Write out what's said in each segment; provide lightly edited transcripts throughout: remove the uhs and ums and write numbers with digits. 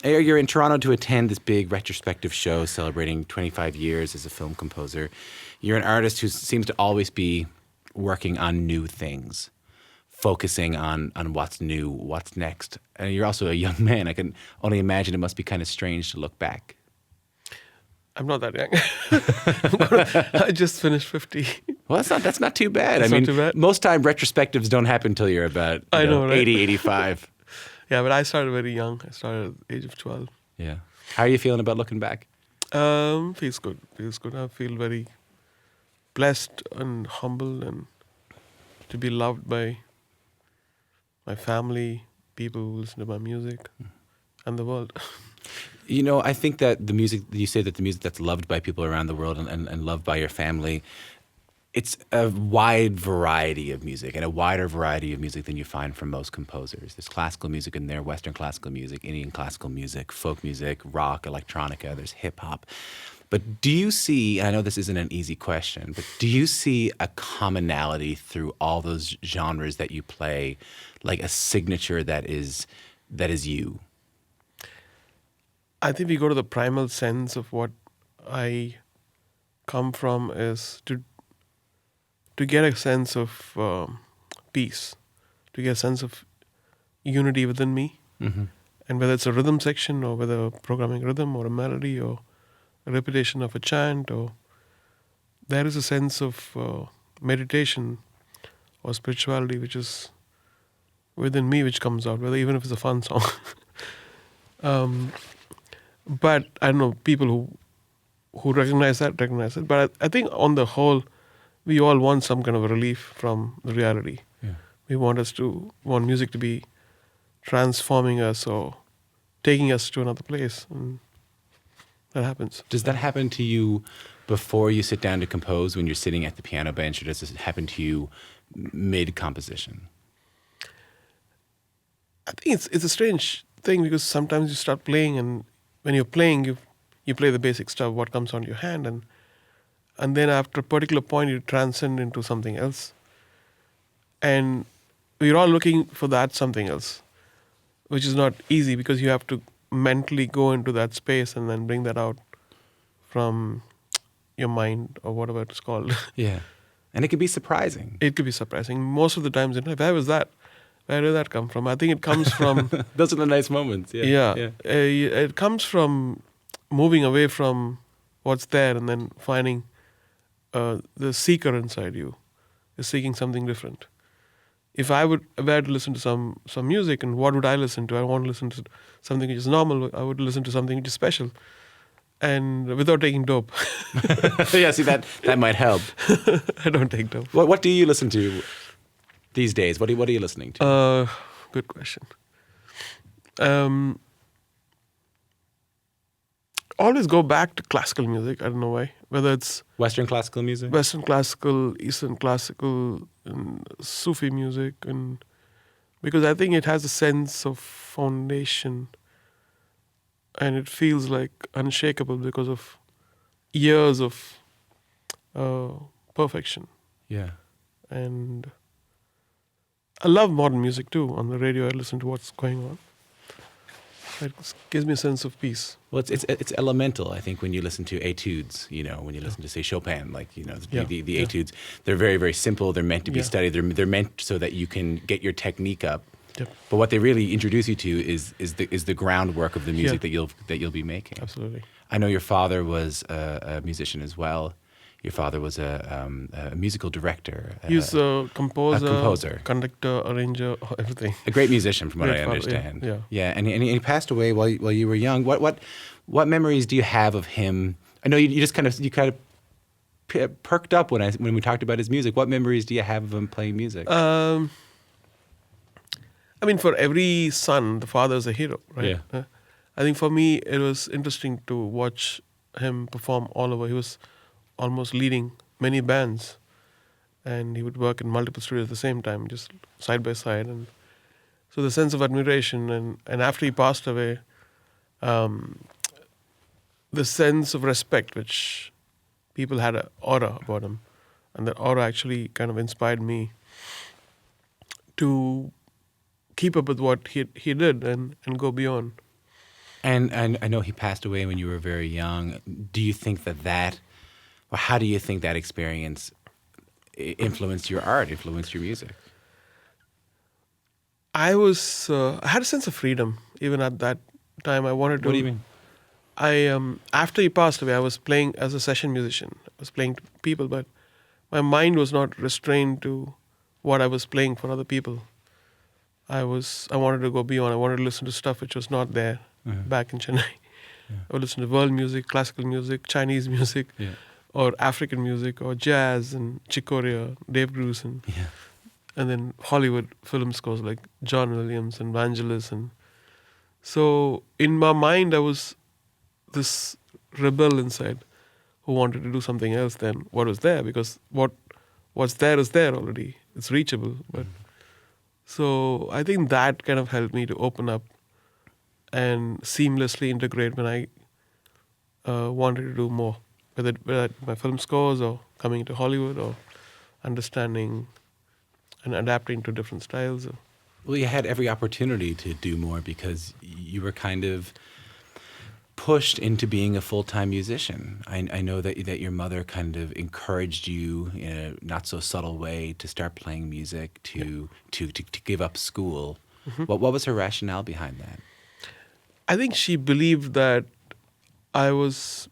You're in Toronto to attend this big retrospective show celebrating 25 years as a film composer. You're an artist who seems to always be working on new things, focusing on what's new, what's next. And you're also a young man. I can only imagine it must be kind of strange to look back. I'm not that young. I just finished 50. Well, that's not too bad. That's not too bad. Most time retrospectives don't happen until you're about I know, right? 80, 85. Yeah, but I started very young. I started at the age of 12. Yeah. How are you feeling about looking back? Feels good. Feels good. I feel very blessed and humble and to be loved by my family, people who listen to my music, and the world. You know, I think that the music, you say that the music that's loved by people around the world and loved by your family, it's a wide variety of music, and a wider variety of music than you find from most composers. There's classical music in there, Western classical music, Indian classical music, folk music, rock, electronica, there's hip hop. But do you see, and I know this isn't an easy question, but do you see a commonality through all those genres that you play, like a signature that is you? I think we go to the primal sense of what I come from is to get a sense of peace, to get a sense of unity within me. Mm-hmm. And whether it's a rhythm section or whether programming rhythm or a melody or a repetition of a chant, or there is a sense of meditation or spirituality which is within me, which comes out, whether even if it's a fun song. But I don't know, people who recognize it. But I think on the whole, we all want some kind of a relief from the reality. Yeah. We want music to be transforming us or taking us to another place. And that happens. Does that happen to you before you sit down to compose, when you're sitting at the piano bench, or does it happen to you mid-composition? I think it's a strange thing, because sometimes you start playing, and when you're playing, you play the basic stuff, what comes on your hand, and then after a particular point, you transcend into something else. And we're all looking for that something else, which is not easy, because you have to mentally go into that space and then bring that out from your mind or whatever it's called. Yeah. And it can be surprising. It could be surprising. Most of the times, where was that? Where did that come from? I think it comes from... Those are the nice moments. Yeah. It comes from moving away from what's there and then finding the seeker inside you is seeking something different. If I were to listen to some music, and what would I listen to? I want to listen to something which is normal. I would listen to something which is special, and without taking dope. Yeah, see, that might help. I don't take dope. What do you listen to these days? What are you listening to? Good question. Always go back to classical music. I don't know why. Whether it's Western classical music? Western classical, Eastern classical, and Sufi music, and because I think it has a sense of foundation, and it feels like unshakable because of years of perfection. Yeah. And I love modern music too. On the radio, I listen to what's going on. It gives me a sense of peace. Well, it's elemental, I think, when you listen to etudes, when you listen to, say, Chopin, like, the etudes, they're very, very simple. They're meant to be studied. They're meant so that you can get your technique up. Yep. But what they really introduce you to is the groundwork of the music that you'll be making. Absolutely. I know your father was a musician as well. Your father was a musical director. He was a composer, conductor, arranger, everything. A great musician, from what I understand. Yeah. And he passed away while you were young. What memories do you have of him? I know you just kind of perked up when we talked about his music. What memories do you have of him playing music? I mean, for every son, the father is a hero, right? Yeah. I think for me, it was interesting to watch him perform all over. He was almost leading many bands, and he would work in multiple studios at the same time, just side by side. And so the sense of admiration, and after he passed away, the sense of respect, which people had an aura about him, and that aura actually kind of inspired me to keep up with what he did and go beyond. And I know he passed away when you were very young. Do you think or how do you think that experience influenced your art, influenced your music? I had a sense of freedom even at that time. I wanted to. What do you mean? After he passed away, I was playing as a session musician. I was playing to people, but my mind was not restrained to what I was playing for other people. I wanted to go beyond. I wanted to listen to stuff which was not there back in Chennai. Yeah. I would listen to world music, classical music, Chinese music, Yeah. or African music, or jazz and Chick Corea, Dave Grusin, Yeah. and then Hollywood film scores like John Williams and Vangelis. And so in my mind, I was this rebel inside who wanted to do something else than what was there, because what's there is there already. It's reachable. But so I think that kind of helped me to open up and seamlessly integrate when I wanted to do more, whether my film scores or coming to Hollywood or understanding and adapting to different styles. Well, you had every opportunity to do more because you were kind of pushed into being a full-time musician. I know that your mother kind of encouraged you in a not so subtle way to start playing music, to give up school. What was her rationale behind that? I think she believed that I was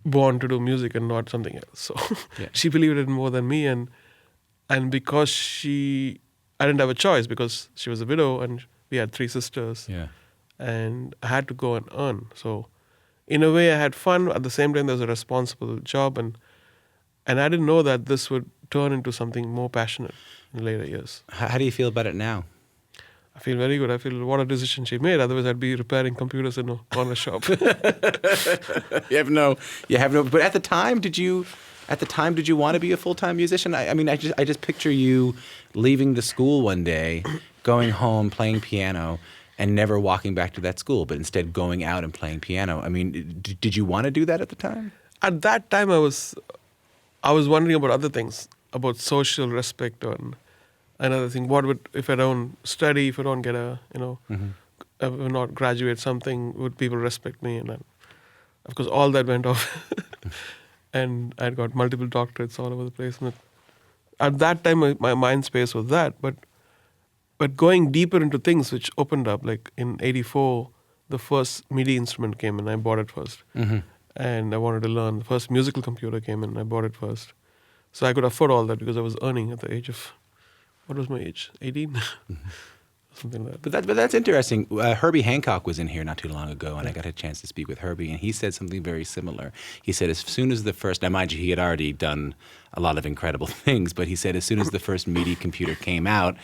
born to do music and not something else. So Yeah. she believed it more than me, and because I didn't have a choice because she was a widow and we had 3 sisters. Yeah. And I had to go and earn. So in a way I had fun. At the same time there was a responsible job, and I didn't know that this would turn into something more passionate in later years. How do you feel about it now? I feel very good. I feel what a decision she made. Otherwise I'd be repairing computers in a corner shop. You have no. But at the time, did you want to be a full-time musician? I mean, I just picture you leaving the school one day, going home, playing piano, and never walking back to that school, but instead going out and playing piano. I mean, did you want to do that at the time? At that time I was wondering about other things, about social respect and another thing. What would, if I don't study, if I don't get I will not graduate something, would people respect me? And then, of course, all that went off. And I got multiple doctorates all over the place. And at that time, my mind space was that. But going deeper into things which opened up, like in '84, the first MIDI instrument came in, I bought it first. And I wanted to learn. The first musical computer came in, I bought it first. So I could afford all that because I was earning at the age of, what was my age? 18? Something like that. But that's interesting. Herbie Hancock was in here not too long ago, and I got a chance to speak with Herbie, and he said something very similar. He said as soon as the first, now mind you, he had already done a lot of incredible things, but he said as soon as the first MIDI computer came out,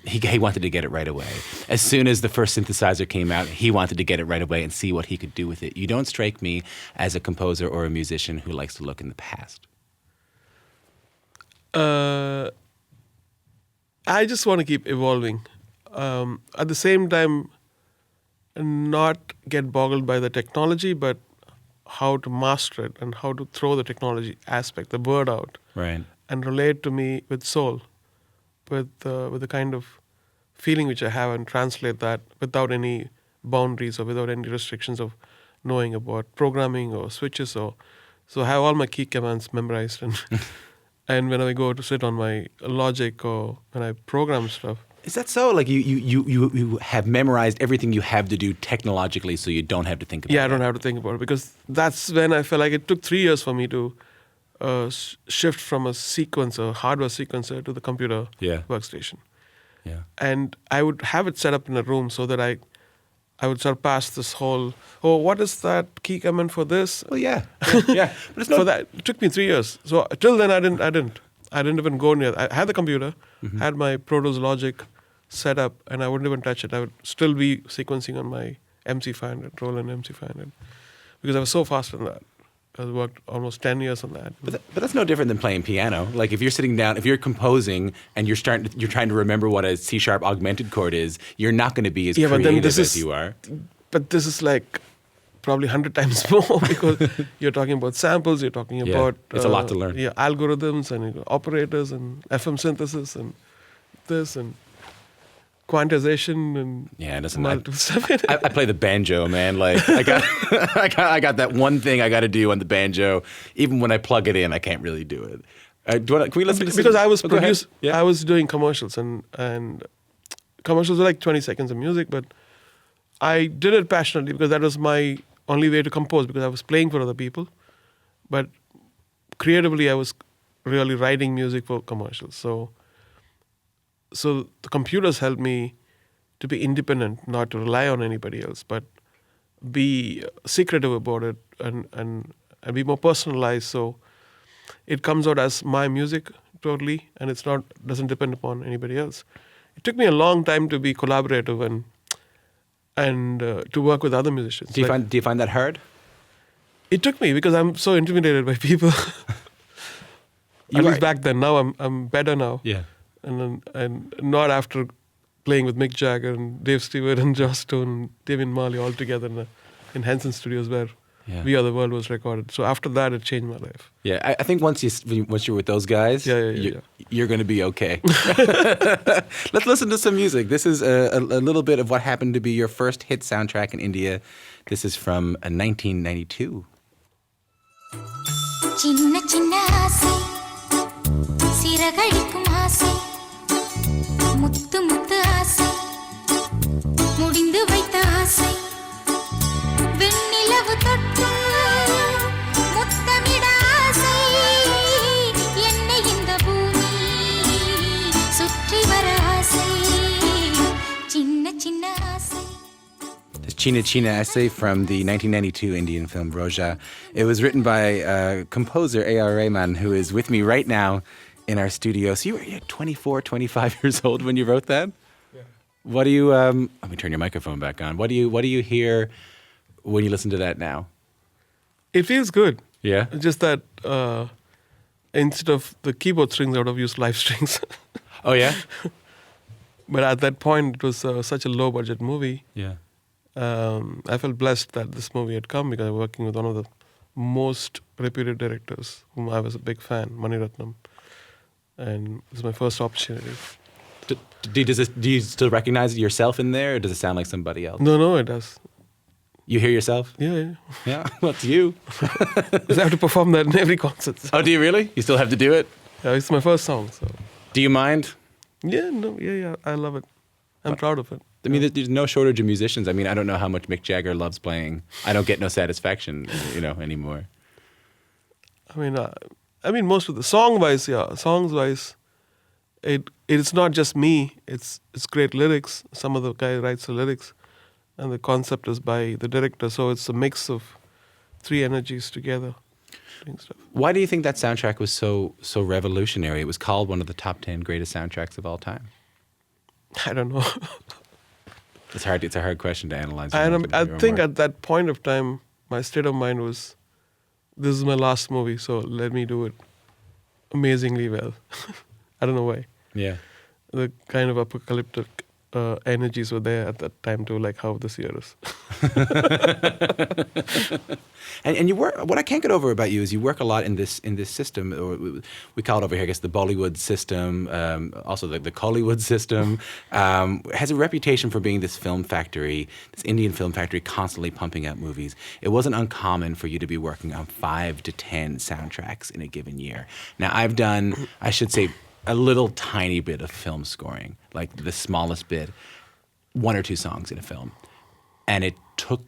he wanted to get it right away. As soon as the first synthesizer came out, he wanted to get it right away and see what he could do with it. You don't strike me as a composer or a musician who likes to look in the past. I just want to keep evolving. At the same time, not get boggled by the technology, but how to master it and how to throw the technology aspect, the word out, Right. and relate to me with soul, with the kind of feeling which I have, and translate that without any boundaries or without any restrictions of knowing about programming or switches. So I have all my key commands memorized, and and when I go to sit on my Logic or when I program stuff. Is that so? Like you have memorized everything you have to do technologically, so you don't have to think about it? Yeah, I don't have to think about it, because that's when I felt like it took 3 years for me to shift from a hardware sequencer to the computer workstation. Yeah. And I would have it set up in a room so that I would surpass this whole, what is that key command for this? Well, yeah. Yeah. But it's not For that, it took me 3 years. So till then, I didn't even go near. I had the computer, had my Pro Tools Logic set up, and I wouldn't even touch it. I would still be sequencing on my MC500, Roland MC500, because I was so fast on that. I worked almost 10 years on that. But that's no different than playing piano. Like if you're sitting down, if you're composing and you're trying to remember what a C# augmented chord is, you're not going to be as creative as you are. But this is like probably 100 times more, because you're talking about samples, you're talking about it's a lot to learn. Yeah, algorithms and operators and FM synthesis and this and quantization and listen, multiple stuff. I play the banjo, man. Like I got, I got that one thing I got to do on the banjo. Even when I plug it in, I can't really do it. Can we listen to Because I was go ahead. I was doing commercials and commercials were like 20 seconds of music, but I did it passionately because that was my only way to compose because I was playing for other people. But creatively, I was really writing music for commercials. So the computers helped me to be independent, not to rely on anybody else, but be secretive about it and be more personalized. So it comes out as my music totally, and doesn't depend upon anybody else. It took me a long time to be collaborative and to work with other musicians. Do you find that hard? It took me because I'm so intimidated by people. At least back then. Now I'm better now. Yeah. And not after playing with Mick Jagger and Dave Stewart and Joss Stone and David Marley all together in Henson Studios where We Are the World was recorded. So after that, it changed my life. Yeah, I think once you're with those guys, you're going to be okay. Let's listen to some music. This is a little bit of what happened to be your first hit soundtrack in India. This is from 1992. சின்ன சின்ன ஆசை சிறகடிக்கும் ஆசை முத்து முத்து ஆசை முடிந்து வைத்த ஆசை வெண்ணிலவு தொட்டு முத்தமிட ஆசை என்னை இந்த பூமி சுற்றி வர ஆசை சின்ன சின்ன ஆசை. China China essay from the 1992 Indian film Rocha. It was written by composer a.r.rahman, who is with me right now in our studio. So you were 24, 25 years old when you wrote that? Yeah. What do you, let me turn your microphone back on. What do you hear when you listen to that now? It feels good. Yeah? Just that instead of the keyboard strings, I would have used live strings. Oh, yeah? But at that point, it was such a low-budget movie. Yeah. I felt blessed that this movie had come because I was working with one of the most reputed directors, whom I was a big fan, Mani Ratnam. And it was my first opportunity. Do you still recognize yourself in there, or does it sound like somebody else? No, it does. You hear yourself? Yeah. Yeah? Well, it's you. Because I have to perform that in every concert. Oh, do you really? You still have to do it? Yeah, it's my first song, so. Do you mind? Yeah, I love it. I'm proud of it. I mean, there's no shortage of musicians. I mean, I don't know how much Mick Jagger loves playing. I don't get no satisfaction, anymore. I mean, most of the songs-wise, it's not just me. It's great lyrics. Some of the guy writes the lyrics, and the concept is by the director. So it's a mix of three energies together. Doing stuff. Why do you think that soundtrack was so revolutionary? It was called one of the top 10 greatest soundtracks of all time. I don't know. It's hard. It's a hard question to analyze. I think at that point of time, my state of mind was, this is my last movie, so let me do it amazingly well. I don't know why. Yeah. The kind of apocalyptic energies were there at that time too, like how this year is. And you work. What I can't get over about you is you work a lot in this system, or we call it over here, I guess, the Bollywood system, also the Collywood system. Has a reputation for being this film factory, this Indian film factory, constantly pumping out movies. It wasn't uncommon for you to be working on 5 to 10 soundtracks in a given year. Now, I've done, I should say, a little tiny bit of film scoring, like the smallest bit, 1 or 2 songs in a film, and it took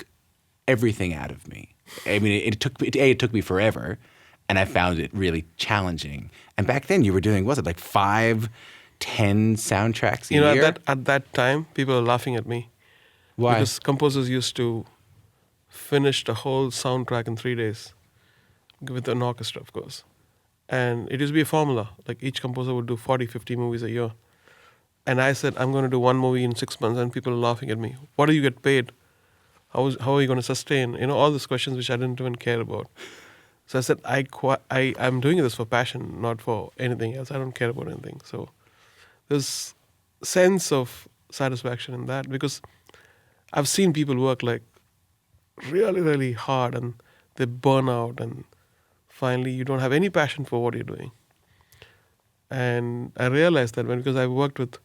everything out of me. I mean, it took me forever, and I found it really challenging. And back then, you were doing, was it like 5, 10 soundtracks a year? At that time, people were laughing at me. Why? Because composers used to finish the whole soundtrack in 3 days, with an orchestra, of course. And it used to be a formula. Like each composer would do 40, 50 movies a year. And I said, I'm going to do 1 movie in 6 months, and people are laughing at me. What do you get paid? How are you going to sustain? All these questions which I didn't even care about. So I said, I'm doing this for passion, not for anything else. I don't care about anything. So there's sense of satisfaction in that, because I've seen people work like really, really hard, and they burn out, and finally you don't have any passion for what you're doing. And I realized that because I worked with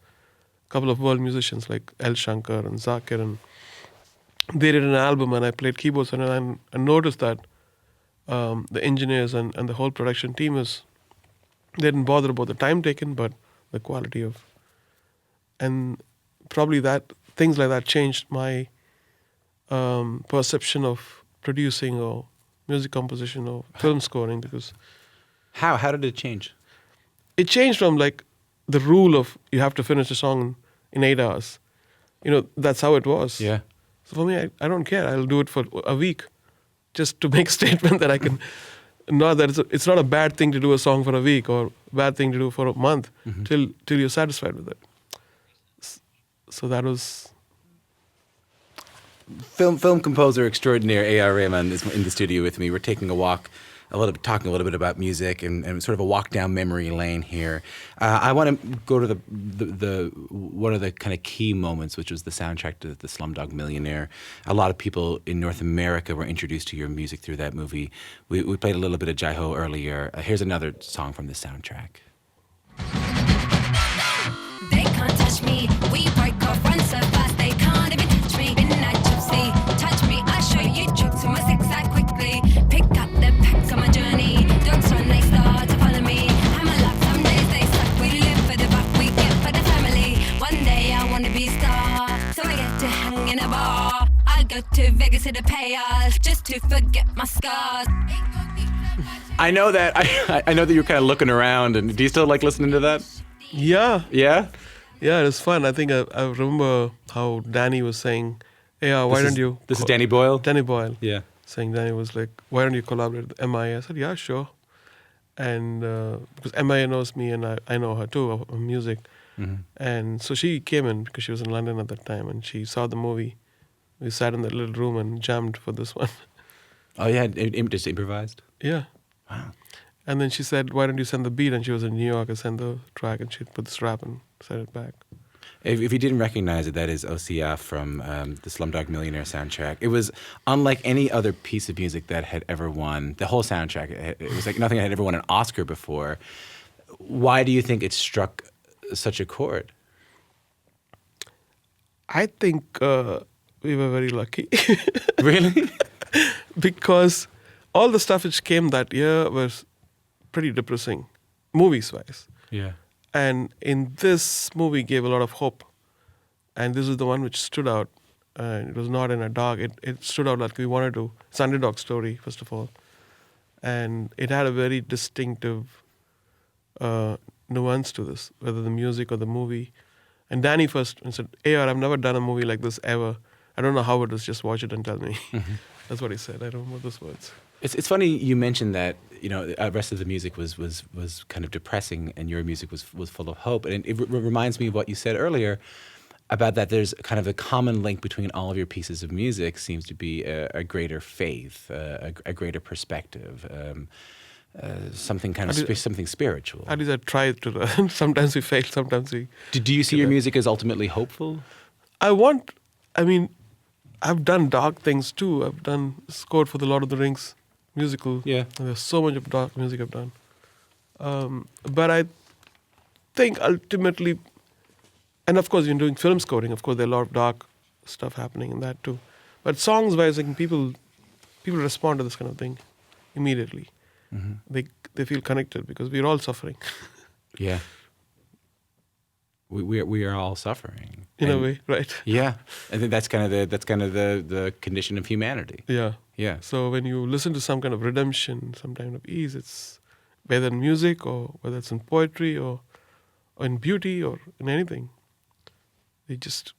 couple of world musicians like El Shankar and Zakir, and they did an album, and I played keyboards, and I noticed that the engineers and the whole production team they didn't bother about the time taken, but the quality of, and probably that things like that changed my perception of producing or music composition or film scoring, because How did it change? it changed from like the rule of you have to finish a song in 8 hours. That's how it was. Yeah. So for me, I don't care. I'll do it for a week just to make a statement that I can. Not that it's not a bad thing to do a song for a week or a bad thing to do for a month till you're satisfied with it. So that was. Film composer extraordinaire A.R. Rahman is in the studio with me. We're taking a walk, talking a little bit about music and sort of a walk down memory lane here. I want to go to the one of the kind of key moments, which was the soundtrack to the Slumdog Millionaire. A lot of people in North America were introduced to your music through that movie. We played a little bit of Jai Ho earlier. Here's another song from the soundtrack. They can't touch me. We break off, run so fast they can't even touch me. Midnight gypsy, touch me. I show you tricks with my zigzag quickly. Pick up the packs on my journey. Dogs run, they start to follow me. Hammer luck, some days they suck. We live for the buck, we get for the family. One day I wanna be a star, so I get to hang in a bar. I go to Vegas to the payers just to forget my scars. I know that I know that you're kind of looking around, and do you still like listening to that? Yeah. Yeah. Yeah, it was fun. I think I remember how Danny was saying, "Hey, why don't you?" This is Danny Boyle. Danny Boyle. Yeah. Saying Danny was like, "Why don't you collaborate with MIA?" I said, "Yeah, sure." And because MIA knows me and I know her too of music, and so she came in because she was in London at that time, and she saw the movie. We sat in that little room and jammed for this one. Oh yeah, just improvised. Yeah. Wow. And then she said, "Why don't you send the beat?" And she was in New York. I sent the track, and she put this rap and sent it back. If you didn't recognize it, that is Osia from the Slumdog Millionaire soundtrack. It was unlike any other piece of music that had ever won. The whole soundtrack, it was like nothing had ever won an Oscar before. Why do you think it struck such a chord? I think we were very lucky. Really? Because all the stuff which came that year was pretty depressing, movies-wise. Yeah. And in this movie gave a lot of hope. And this is the one which stood out. It was not in a dark. It stood out like we wanted to. It's an underdog story, first of all. And it had a very distinctive nuance to this, whether the music or the movie. And Danny first said, "A.R., I've never done a movie like this ever. I don't know how it is, just watch it and tell me." That's what he said. I don't remember those words. It's funny you mentioned that, the rest of the music was kind of depressing and your music was full of hope. And it reminds me of what you said earlier about that there's kind of a common link between all of your pieces of music seems to be a greater faith, a greater perspective, something kind of something spiritual. At least I tried to learn. Sometimes we fail, sometimes we... Do you see your music as ultimately hopeful? I've done dark things too. I've done scored for the Lord of the Rings musical. Yeah. And there's so much of dark music I've done. But I think ultimately, and of course, in doing film scoring, of course, there are a lot of dark stuff happening in that too. But songs-wise, I think people respond to this kind of thing immediately. They feel connected because we're all suffering. Yeah. We are all suffering in a way, right? Yeah, I think that's kind of the condition of humanity. Yeah. Yeah. So when you listen to some kind of redemption, some kind of ease, it's whether in music or whether it's in poetry or in beauty or in anything, we just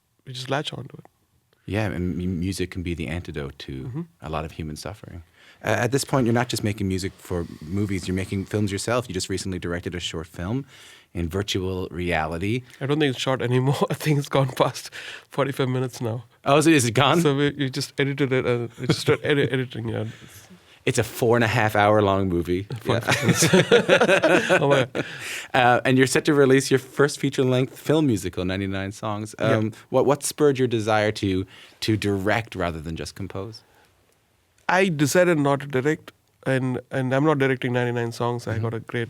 latch onto it. Yeah, and music can be the antidote to a lot of human suffering. At this point, you're not just making music for movies, you're making films yourself. You just recently directed a short film in virtual reality. I don't think it's short anymore. I think it's gone past 45 minutes now. Oh, so is it gone? So we just edited it and we just started editing it. It's a 4.5 hour long movie. Oh my God. And you're set to release your first feature-length film musical, 99 Songs. What spurred your desire to direct rather than just compose? I decided not to direct, and I'm not directing 99 Songs. I got a great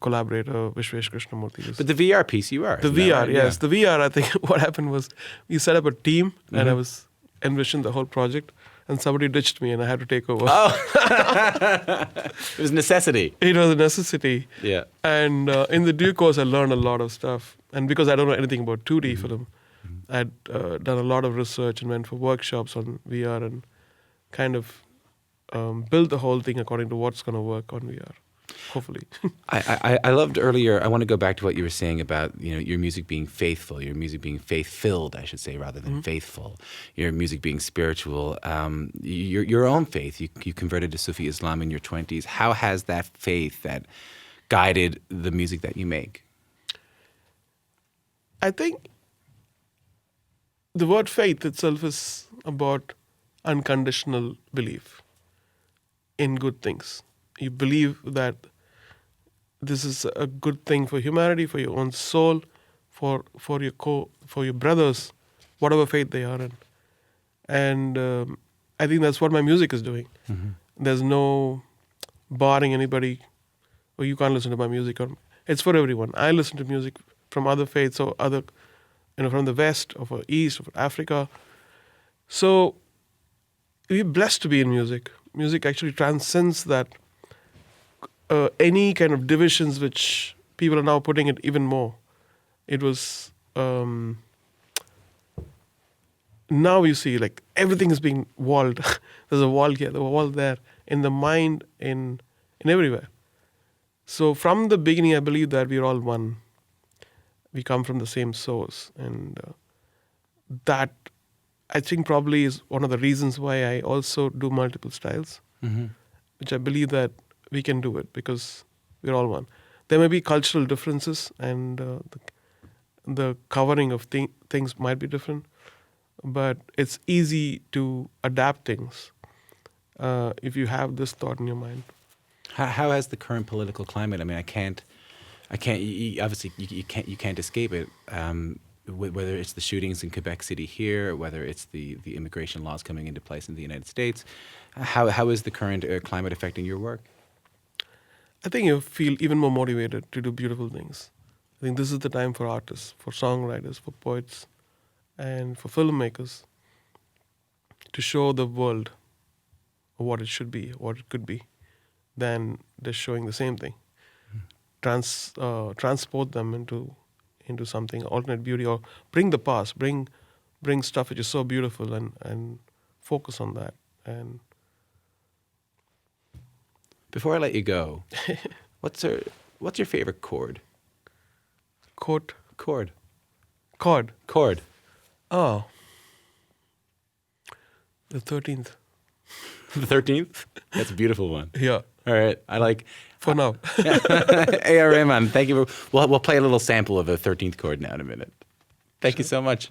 collaborator, Vishwesh Krishnamurthy. But the VR piece, you are. The isn't that VR, right? yes. Yeah. The VR, I think what happened was we set up a team and I Mm-hmm. was envisioned the whole project and somebody ditched me and I had to take over. It was necessity. It was a necessity. Yeah. And in the due course, I learned a lot of stuff. And because I don't know anything about 2D Mm-hmm. film, I'd done a lot of research and went for workshops on VR and kind of built the whole thing according to what's going to work on VR, hopefully. I loved earlier. I want to go back to what you were saying about your music being faithful, your music being faith-filled, I should say, rather than faithful. Your music being spiritual. Your own faith. You converted to Sufi Islam in your 20s. How has that faith that guided the music that you make? I think the word faith itself is about unconditional belief in good things. You believe that this is a good thing for humanity, for your own soul, for your brothers, whatever faith they are in. And I think that's what my music is doing. There's no barring anybody, or you can't listen to my music. Or it's for everyone. I listen to music from other faiths or other, from the West or from East or from Africa. So we're blessed to be in music. Music actually transcends that any kind of divisions which people are now putting it even more. It was now you see like everything is being walled. There's a wall here, there's a wall there, in the mind, in everywhere. So from the beginning, I believe that we're all one. We come from the same source, and that I think probably is one of the reasons why I also do multiple styles, which I believe that we can do it because we're all one. There may be cultural differences, and the covering of things might be different, but it's easy to adapt things if you have this thought in your mind. How has the current political climate? I mean, obviously you can't escape it. Whether it's the shootings in Quebec City here, whether it's the immigration laws coming into place in the United States, how is the current climate affecting your work? I think you feel even more motivated to do beautiful things. I think this is the time for artists, for songwriters, for poets, and for filmmakers to show the world what it should be, what it could be, than just showing the same thing. Transport them into something alternate beauty, or bring the past, bring stuff which is so beautiful, and focus on that. And Before I let you go, what's your favorite chord? Chord. Chord. Oh, the 13th. The 13th? That's a beautiful one. Yeah, All right. I like for now. a.r.rahman. Thank you. We'll play a little sample of the 13th chord now in a minute. Thank you so much.